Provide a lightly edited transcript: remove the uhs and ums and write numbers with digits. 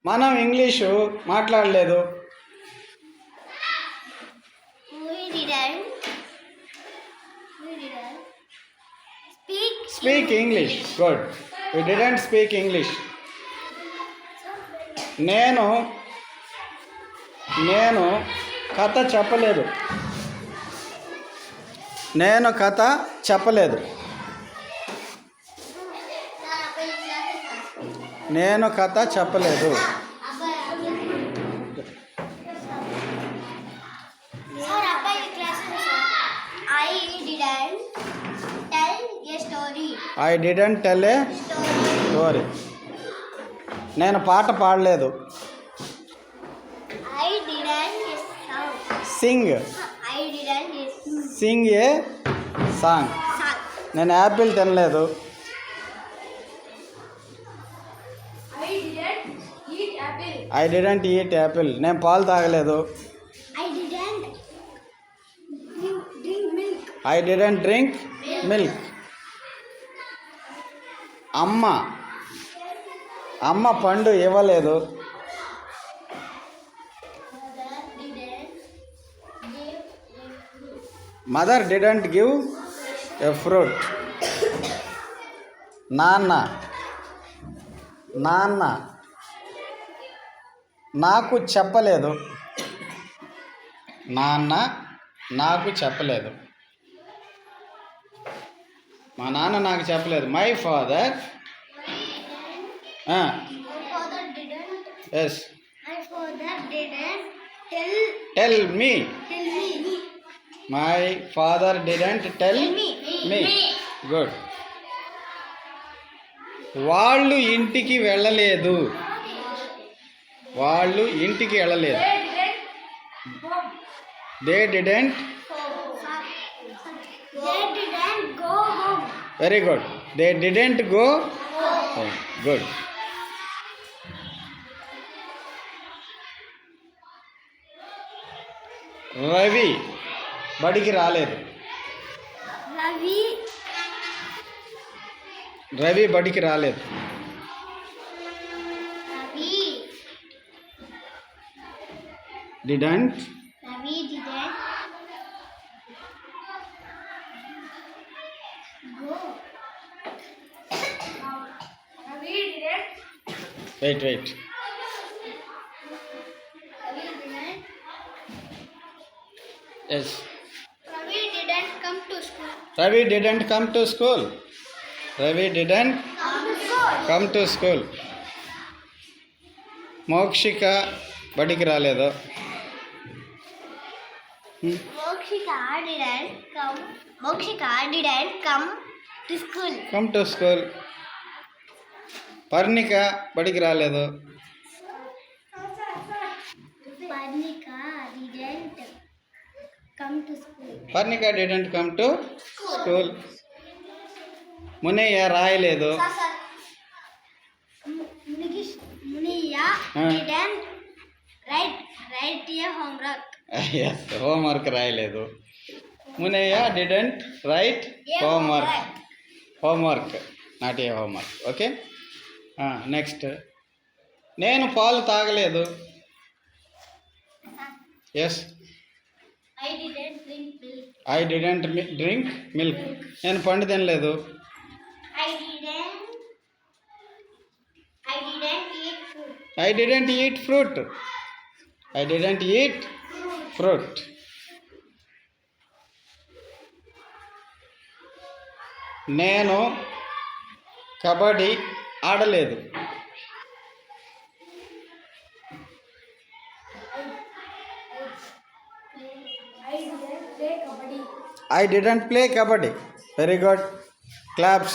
మనం ఇంగ్లీషు మాట్లాడలేదు. Speak English. Good. We didn't speak English. నేను కథ చెప్పలేదు. నేను కథ చెప్పలేదు. నేను కథ చెప్పలేదు. I didn't tell a story. నేను పాట పాడలేదు. Sing a song. నేను యాపిల్ తినలేదు. I didn't eat apple. నేను పాలు తాగలేదు. I didn't drink milk. అమ్మ పండు ఇవ్వలేదు. Mother didn't give a fruit. నాన్న నాకు చెప్పలేదు. మా నాన్న నాకు చెప్పలేదు. My father yes tell me. My father didn't tell me. Good. వాళ్ళు ఇంటికి వెళ్ళలేదు. They didn't. Very good. They didn't go home. Good. Ravi బడికి రాలేదు. రవి బడికి రాలేదు. Didn't. Wait. Yes. Ravi didn't come to school. Ravi didn't come to school. Ravi didn't come to school. మోక్షిక బడికి రాలేదు. Mokshika didn't come to school. Come to school. Parnika బడికి రాలేదు. Parnika didn't come to school. Munayya రాయలేదు. Muniya didn't write a homework. Yes, homework రాయలేదు. Munayya didn't write homework. Not a homework. Okay. Next. నేను పాలు తాగలేదు. Yes. I didn't drink milk. నేను పండు తినలేదు. I didn't eat fruit. నేను కబడ్డీ ఆడలేదు. I didn't play kabaddi. Very good. Claps.